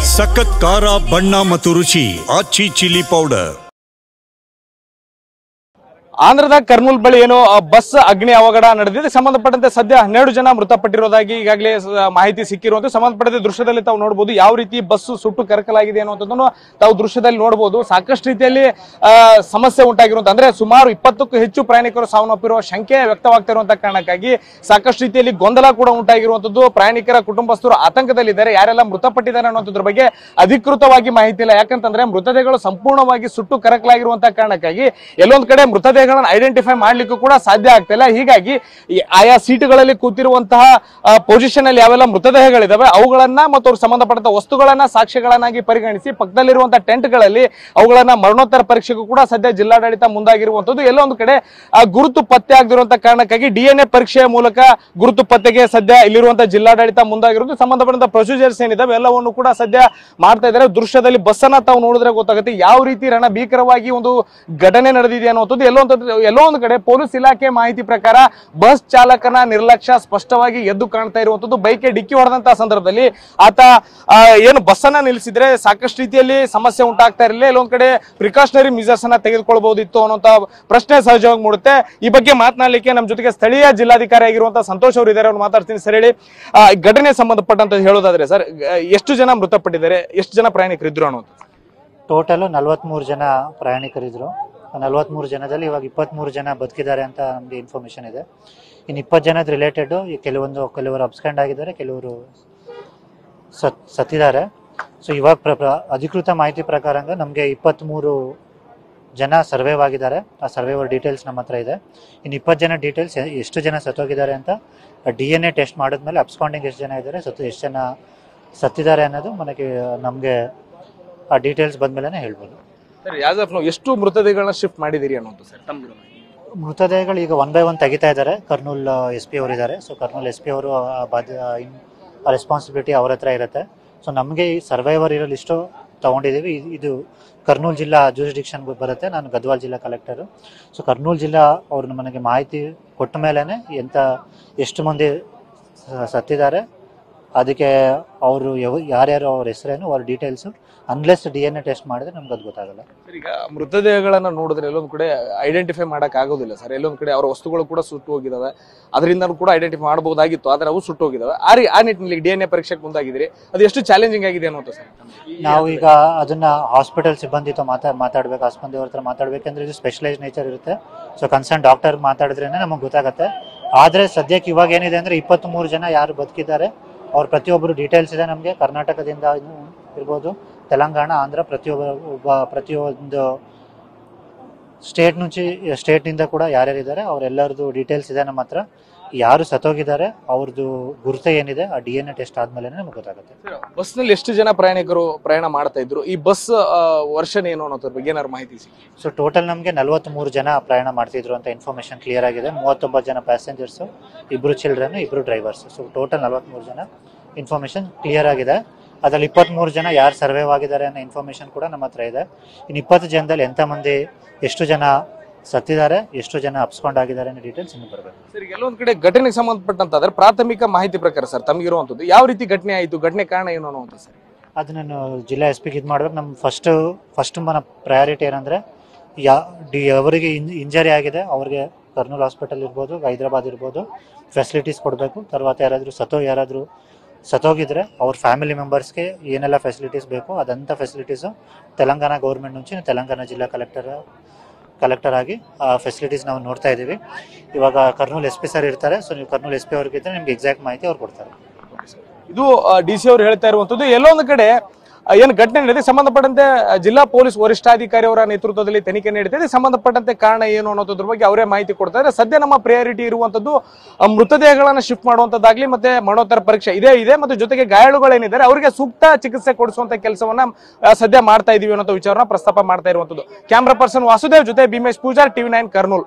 ಸಖತ್ ಖಾರ ಬಣ್ಣ ಮತ್ತು ರುಚಿ ಆಚಿ ಚಿಲ್ಲಿ ಪೌಡರ್. ಆಂಧ್ರದ ಕರ್ನೂಲ್ ಬಳಿ ಏನೋ ಬಸ್ ಅಗ್ನಿ ಅವಘಡ ನಡೆದಿದೆ. ಸಂಬಂಧಪಟ್ಟಂತೆ ಸದ್ಯ 12 ಜನ ಮೃತಪಟ್ಟಿರೋದಾಗಿ ಈಗಾಗಲೇ ಮಾಹಿತಿ ಸಿಕ್ಕಿರುವಂತೆ ಸಂಬಂಧಪಟ್ಟಂತೆ ದೃಶ್ಯದಲ್ಲಿ ತಾವು ನೋಡಬಹುದು ಯಾವ ರೀತಿ ಬಸ್ ಸುಟ್ಟು ಕರಕಲಾಗಿದೆ ಅನ್ನುವಂಥದ್ದನ್ನು ತಾವು ದೃಶ್ಯದಲ್ಲಿ ನೋಡಬಹುದು. ಸಾಕಷ್ಟು ರೀತಿಯಲ್ಲಿ ಸಮಸ್ಯೆ ಉಂಟಾಗಿರುವಂತ ಅಂದ್ರೆ ಸುಮಾರು 20ಕ್ಕೂ ಹೆಚ್ಚು ಪ್ರಯಾಣಿಕರು ಸಾವನ್ನಪ್ಪಿರುವ ಶಂಕೆ ವ್ಯಕ್ತವಾಗ್ತಿರುವಂತಹ ಕಾರಣಕ್ಕಾಗಿ ಸಾಕಷ್ಟು ರೀತಿಯಲ್ಲಿ ಗೊಂದಲ ಕೂಡ ಉಂಟಾಗಿರುವಂತದ್ದು. ಪ್ರಯಾಣಿಕರ ಕುಟುಂಬಸ್ಥರು ಆತಂಕದಲ್ಲಿದ್ದಾರೆ. ಯಾರೆಲ್ಲ ಮೃತಪಟ್ಟಿದ್ದಾರೆ ಅನ್ನುವಂಥದ್ರ ಬಗ್ಗೆ ಅಧಿಕೃತವಾಗಿ ಮಾಹಿತಿ ಇಲ್ಲ. ಯಾಕಂತಂದ್ರೆ ಮೃತದೇಹಗಳು ಸಂಪೂರ್ಣವಾಗಿ ಸುಟ್ಟು ಕರಕಲಾಗಿರುವಂತಹ ಕಾರಣಕ್ಕಾಗಿ ಎಲ್ಲೊಂದ್ ಕಡೆ ಮೃತದೇಹ ಐಡೆಂಟಿಫೈ ಮಾಡ್ಲಿಕ್ಕೂ ಕೂಡ ಸಾಧ್ಯ ಆಗ್ತಿಲ್ಲ. ಹೀಗಾಗಿ ಆಯಾ ಸೀಟುಗಳಲ್ಲಿ ಕೂತಿರುವಂತಹ ಪೊಸಿಷನ್ ಅಲ್ಲಿ ಯಾವೆಲ್ಲ ಮೃತದೇಹಗಳಿದಾವೆ ಅವುಗಳನ್ನ ಮತ್ತು ಅವ್ರಿಗೆ ಸಂಬಂಧಪಟ್ಟ ವಸ್ತುಗಳನ್ನ ಸಾಕ್ಷ್ಯಗಳನ್ನಾಗಿ ಪರಿಗಣಿಸಿ ಪಕ್ಕದಲ್ಲಿರುವಂತಹ ಟೆಂಟ್ಗಳಲ್ಲಿ ಅವುಗಳನ್ನ ಮರಣೋತ್ತರ ಪರೀಕ್ಷೆಗೂ ಕೂಡ ಸದ್ಯ ಜಿಲ್ಲಾಡಳಿತ ಮುಂದಾಗಿರುವಂತದ್ದು. ಎಲ್ಲೋ ಒಂದು ಕಡೆ ಗುರುತು ಪತ್ತೆ ಆಗದಿರುವಂತಹ ಕಾರಣಕ್ಕಾಗಿ DNA ಪರೀಕ್ಷೆಯ ಮೂಲಕ ಗುರುತು ಪತ್ತೆಗೆ ಸದ್ಯ ಇಲ್ಲಿರುವಂತಹ ಜಿಲ್ಲಾಡಳಿತ ಮುಂದಾಗಿರುವುದು. ಸಂಬಂಧಪಟ್ಟ ಪ್ರೊಸೀಜರ್ಸ್ ಏನಿದಾವೆ ಎಲ್ಲವನ್ನು ಕೂಡ ಸದ್ಯ ಮಾಡ್ತಾ ಇದ್ದಾರೆ. ದೃಶ್ಯದಲ್ಲಿ ಬಸ್ ಅನ್ನ ತಾವು ನೋಡಿದ್ರೆ ಗೊತ್ತಾಗುತ್ತೆ ಯಾವ ರೀತಿ ರಣಭೀಕರವಾಗಿ ಒಂದು ಘಟನೆ ನಡೆದಿದೆ ಅನ್ನುವಂಥದ್ದು. ಎಲ್ಲೋ ಒಂದು ಕಡೆ ಪೊಲೀಸ್ ಇಲಾಖೆ ಮಾಹಿತಿ ಪ್ರಕಾರ ಬಸ್ ಚಾಲಕನ ನಿರ್ಲಕ್ಷ್ಯ ಸ್ಪಷ್ಟವಾಗಿ ಎದ್ದು ಕಾಣ್ತಾ ಇರುವಂತದ್ದು. ಬೈಕ್ಗೆ ಡಿಕ್ಕಿ ಹೊಡೆದಂತಹ ಸಂದರ್ಭದಲ್ಲಿ ಆತ ಏನು ಬಸ್ ಅನ್ನ ನಿಲ್ಲಿಸಿದ್ರೆ ಸಾಕಷ್ಟು ರೀತಿಯಲ್ಲಿ ಸಮಸ್ಯೆ ಉಂಟಾಗ್ತಾ ಇರಲಿಲ್ಲ. ಎಲ್ಲೊಂದ್ ಕಡೆ ಪ್ರಿಕಾಷನರಿ ಮೆಜರ್ಸ್ ಅನ್ನ ತೆಗೆದುಕೊಳ್ಬಹುದಿತ್ತು ಅನ್ನುವಂತ ಪ್ರಶ್ನೆ ಸಹಜವಾಗಿ ಮೂಡುತ್ತೆ. ಈ ಬಗ್ಗೆ ಮಾತನಾಡಲಿಕ್ಕೆ ನಮ್ಮ ಜೊತೆಗೆ ಸ್ಥಳೀಯ ಜಿಲ್ಲಾಧಿಕಾರಿ ಆಗಿರುವಂತಹ ಸಂತೋಷ್ ಅವರು ಇದ್ದಾರೆ. ಅವ್ರು ಮಾತಾಡ್ತೀನಿ. ಸರ್ ಹೇಳಿ, ಘಟನೆ ಸಂಬಂಧಪಟ್ಟಂತ ಹೇಳೋದಾದ್ರೆ ಸರ್ ಎಷ್ಟು ಜನ ಮೃತಪಟ್ಟಿದ್ದಾರೆ, ಎಷ್ಟು ಜನ ಪ್ರಯಾಣಿಕರಿದ್ರು ಅನ್ನೋದು? ಟೋಟಲ್ 43 ಜನ ಪ್ರಯಾಣಿಕರಿದ್ರು. 43 ಜನದಲ್ಲಿ ಇವಾಗ 23 ಜನ ಬದುಕಿದ್ದಾರೆ ಅಂತ ನಮಗೆ ಇನ್ಫಾರ್ಮೇಶನ್ ಇದೆ. ಇನ್ನು 20 ಜನದ ರಿಲೇಟೆಡ್ ಕೆಲವರು ಅಬ್ಸ್ಕೆಂಡ್ ಆಗಿದ್ದಾರೆ, ಕೆಲವರು ಸತ್ತಿದ್ದಾರೆ. ಸೊ ಇವಾಗ ಅಧಿಕೃತ ಮಾಹಿತಿ ಪ್ರಕಾರ ನಮಗೆ 23 ಜನ ಸರ್ವೈವ್ ಆಗಿದ್ದಾರೆ. ಆ ಸರ್ವೈವರ್ ಡೀಟೇಲ್ಸ್ ನಮ್ಮ ಹತ್ರ ಇದೆ. ಇನ್ನು 20 ಜನ ಡೀಟೇಲ್ಸ್ ಎಷ್ಟು ಜನ ಸತ್ತೋಗಿದ್ದಾರೆ ಅಂತ DNA ಟೆಸ್ಟ್ ಮಾಡಿದ್ಮೇಲೆ ಅಬ್ಸ್ಕಾಂಡಿಂಗ್ ಎಷ್ಟು ಜನ ಇದ್ದಾರೆ, ಎಷ್ಟು ಜನ ಸತ್ತಿದ್ದಾರೆ ಅನ್ನೋದು ನಮಗೆ ಆ ಡೀಟೇಲ್ಸ್ ಬಂದ್ಮೇಲೆ ಹೇಳ್ಬೋದು. ಎಷ್ಟು ಮೃತದೇಹಗಳನ್ನ ಶಿಫ್ಟ್ ಮಾಡಿದಿರಿ ಅನ್ನೋದು ಸರ್? ಮೃತದೇಹಗಳು ಈಗ 1 by 1 ತೆಗಿತಾ ಇದ್ದಾರೆ. ಕರ್ನೂಲ್ SP ಅವರು ಇದ್ದಾರೆ. ಸೊ ಕರ್ನೂಲ್ SP ಅವರು ರೆಸ್ಪಾನ್ಸಿಬಿಲಿಟಿ ಅವ್ರ ಹತ್ರ ಇರುತ್ತೆ. ಸೊ ನಮಗೆ ಈ ಸರ್ವೈವರ್ ಇರೋ ಲಿಸ್ಟು ತೊಗೊಂಡಿದ್ದೀವಿ. ಇದು ಕರ್ನೂಲ್ ಜಿಲ್ಲಾ ಜೂರಿಸ್ಡಿಕ್ಷನ್ ಬರುತ್ತೆ. ನಾನು ಗದ್ವಾಲ್ ಜಿಲ್ಲಾ ಕಲೆಕ್ಟರು. ಸೊ ಕರ್ನೂಲ್ ಜಿಲ್ಲಾ ಅವರು ನನಗೆ ಮಾಹಿತಿ ಕೊಟ್ಟ ಮೇಲೇ ಎಷ್ಟು ಮಂದಿ ಸತ್ತಿದ್ದಾರೆ, ಅದಕ್ಕೆ ಅವರು ಯಾರ್ಯಾರು ಅವ್ರ ಹೆಸರೇನು ಅವ್ರ ಡೀಟೇಲ್ಸು ಅನ್ಲೆಸ್ DNA ಟೆಸ್ಟ್ ಮಾಡಿದ್ರೆ ನಮ್ಗೆ ಅದು ಗೊತ್ತಾಗಲ್ಲ. ಈಗ ಮೃತದೇಹಗಳನ್ನ ನೋಡಿದ್ರೆ ಎಲ್ಲೊಂದ್ ಕಡೆ ಐಡೆಂಟಿಫೈ ಮಾಡಕ್ ಆಗೋದಿಲ್ಲ ಸರ್. ಎಲ್ಲೊಂದ್ ಕಡೆ ಅವ್ರ ವಸ್ತುಗಳು ಕೂಡ ಸುಟ್ಟು ಹೋಗಿದಾವೆ, ಅದರಿಂದ ಕೂಡ ಐಡೆಂಟಿಫೈ ಮಾಡಬಹುದಾಗಿತ್ತು, ಆದ್ರೆ ಅವು ಸುಟ್ಟು ಹೋಗಿದಾವೆ. ಆ ನಿಟ್ಟಿನಲ್ಲಿ DNA ಪರೀಕ್ಷೆಗೆ ಮುಂದಾಗಿದ್ರಿ, ಅದು ಎಷ್ಟು ಚಾಲೆಂಜಿಂಗ್ ಆಗಿದೆ ಅನ್ನೋದು ಸರ್? ನಾವು ಈಗ ಅದನ್ನ ಹಾಸ್ಪಿಟಲ್ ಸಿಬ್ಬಂದಿతో ಮಾತಾಡ್ಬೇಕು, ಆಸ್ಪತ್ರೆ ಅವ್ರ ಹತ್ರ ಮಾತಾಡ್ಬೇಕಂದ್ರೆ ಇದು ಸ್ಪೆಷಲೈಸ್ ನೇಚರ್ ಇರುತ್ತೆ. ಸೊ ಕನ್ಸರ್ನ್ ಡಾಕ್ಟರ್ ಮಾತಾಡಿದ್ರೇನೆ ನಮಗೆ ಗೊತ್ತಾಗುತ್ತೆ. ಆದ್ರೆ ಸದ್ಯಕ್ಕೆ ಇವಾಗ ಏನಿದೆ ಅಂದ್ರೆ 23 ಜನ ಯಾರು ಬದುಕಿದ್ದಾರೆ ಅವ್ರ ಪ್ರತಿಯೊಬ್ಬರು ಡೀಟೇಲ್ಸ್ ಇದೆ ನಮಗೆ. ಕರ್ನಾಟಕದಿಂದ ಇರ್ಬೋದು, ತೆಲಂಗಾಣ, ಆಂಧ್ರ, ಪ್ರತಿಯೊಂದು ಸ್ಟೇಟ್ನಿಂದ ಕೂಡ ಯಾರ್ಯಾರಿದ್ದಾರೆ ಅವರೆಲ್ಲರದು ಡೀಟೇಲ್ಸ್ ಇದೆ ನಮ್ಮ ಹತ್ರ. ಯಾರು ಸತ್ತೋಗಿದ್ದಾರೆ ಅವ್ರದ್ದು ಗುರುತ ಏನಿದೆ ಆ DNA ಟೆಸ್ಟ್ ಆದ್ಮೇಲೆ ನಮ್ಗೆ ಗೊತ್ತಾಗುತ್ತೆ. ಬಸ್ ನಲ್ಲಿ ಎಷ್ಟು ಜನ ಪ್ರಯಾಣಿಕರು ಪ್ರಯಾಣ ಮಾಡ್ತಾ ಇದ್ರು? ಈ ಬಸ್ ವರ್ಷನ್ ಏನು ಅನ್ನೋದ್ರ ಬಗ್ಗೆ ಏನಾದ್ರು ಮಾಹಿತಿ ಸಿಕ್ಕಿ? ಸೊ ಟೋಟಲ್ ನಮಗೆ 43 ಜನ ಪ್ರಯಾಣ ಮಾಡ್ತಿದ್ರು ಅಂತ ಇನ್ಫಾರ್ಮೇಶನ್ ಕ್ಲಿಯರ್ ಆಗಿದೆ. 39 ಜನ passengers, 2 children, 2 drivers. So total 43 ಜನ ಇನ್ಫಾರ್ಮೇಶನ್ ಕ್ಲಿಯರ್ ಆಗಿದೆ. ಅದ್ರಲ್ಲಿ 23 ಜನ ಯಾರು ಸರ್ವೈವ್ ಆಗಿದ್ದಾರೆ ಅನ್ನೋ ಇನ್ಫಾರ್ಮೇಶನ್ ಕೂಡ ನಮ್ಮ ಹತ್ರ ಇದೆ. ಇನ್ನು 20 ಜನದಲ್ಲಿ ಎಂತ ಮಂದಿ, ಎಷ್ಟು ಜನ ಸತ್ತಿದ್ದಾರೆ, ಎಷ್ಟು ಜನ ಅಬ್ಸ್ಕಾಂಡ್ ಆಗಿದ್ದಾರೆ ಅನ್ನೋ ಡೀಟೇಲ್ಸ್ ಇನ್ನು ಬರಬೇಕು. ಸರ್, ಎಲ್ಲೊಂದ್ ಕಡೆ ಘಟನೆಗೆ ಸಂಬಂಧಪಟ್ಟಂತಾದ್ರೆ ಪ್ರಾಥಮಿಕ ಮಾಹಿತಿ ಪ್ರಕಾರ ಸರ್ ತಮಗಿರುವಂತದ್ದು ಯಾವ ರೀತಿ ಘಟನೆ ಆಯಿತು, ಘಟನೆ ಕಾರಣ ಏನು ಅನ್ನುವಂಥ ಸರ್? ಅದು ನಾನು ಜಿಲ್ಲಾ SP ಇದು ಮಾಡ್ಬೇಕು. ನಮ್ಮ ಫಸ್ಟ್ మన ಪ್ರಯಾರಿಟಿ ಏನಂದ್ರೆ ಅವರಿಗೆ ಇಂಜರಿ ಆಗಿದೆ ಅವ್ರಿಗೆ ಕರ್ನೂಲ್ ಹಾಸ್ಪಿಟಲ್ ಇರ್ಬೋದು, ಹೈದರಾಬಾದ್ ಇರ್ಬೋದು, ಫೆಸಿಲಿಟೀಸ್ ಕೊಡಬೇಕು. తర్వాత ಯಾರಾದರೂ ಸತ್ತೋಗಿದ್ರೆ ಅವ್ರ ಫ್ಯಾಮಿಲಿ ಮೆಂಬರ್ಸ್ಗೆ ಏನೆಲ್ಲ ಫೆಸಿಲಿಟೀಸ್ ಬೇಕು ಅದಂಥ ಫೆಸಿಲಿಟೀಸು ತೆಲಂಗಾಣ ಗೌರ್ಮೆಂಟ್ నుంచి ತೆಲಂಗಾಣ ಜಿಲ್ಲಾ ಕಲೆಕ್ಟರ್ ಆಗಿ ಆ ಫೆಸಿಲಿಟೀಸ್ ನಾವು ನೋಡ್ತಾ ಇದ್ದೀವಿ. ಇವಾಗ ಕರ್ನೂಲ್ SP ಸರ್ ಇರ್ತಾರೆ. ಸೊ ನೀವು ಕರ್ನೂಲ್ SP ಅವ್ರಿಗಿದ್ರೆ ನಿಮ್ಗೆ ಎಕ್ಸಾಕ್ಟ್ ಮಾಹಿತಿ ಅವ್ರು ಕೊಡ್ತಾರೆ. ಇದು DC ಅವರು ಹೇಳ್ತಾ ಇರುವಂತದ್ದು. ಎಲ್ಲೊಂದು ಕಡೆ ಏನು ಘಟನೆ ನಡೆದಿದೆ ಸಂಬಂಧಪಟ್ಟಂತೆ ಜಿಲ್ಲಾ ಪೊಲೀಸ್ ವರಿಷ್ಠಾಧಿಕಾರಿ ಅವರ ನೇತೃತ್ವದಲ್ಲಿ ತನಿಖೆ ನಡೀತಿದೆ. ಸಂಬಂಧಪಟ್ಟಂತೆ ಕಾರಣ ಏನು ಅನ್ನೋದ್ರ ಬಗ್ಗೆ ಅವರೇ ಮಾಹಿತಿ ಕೊಡ್ತಾರೆ. ಸದ್ಯ ನಮ್ಮ ಪ್ರಯಾರಿಟಿ ಇರುವಂತದ್ದು ಮೃತದೇಹಗಳನ್ನ ಶಿಫ್ಟ್ ಮಾಡುವಂತದ್ದಾಗ್ಲಿ ಮತ್ತೆ ಮರಣೋತ್ತರ ಪರೀಕ್ಷೆ ಇದೆ ಮತ್ತು ಜೊತೆಗೆ ಗಾಯಾಳುಗಳೇನಿದ್ದಾರೆ ಅವರಿಗೆ ಸೂಕ್ತ ಚಿಕಿತ್ಸೆ ಕೊಡಿಸುವಂತ ಕೆಲಸವನ್ನ ಸದ್ಯ ಮಾಡ್ತಾ ಇದೀವಿ ಅನ್ನೋ ವಿಚಾರನ ಪ್ರಸ್ತಾಪ ಮಾಡ್ತಾ ಇರುವಂತದ್ದು. ಕ್ಯಾಮ್ರಾ ಪರ್ಸನ್ ವಾಸುದೇವ್ ಜೊತೆ ಭೀಮೇಶ್ ಪೂಜಾರ್, TV9 ಕರ್ನೂಲ್.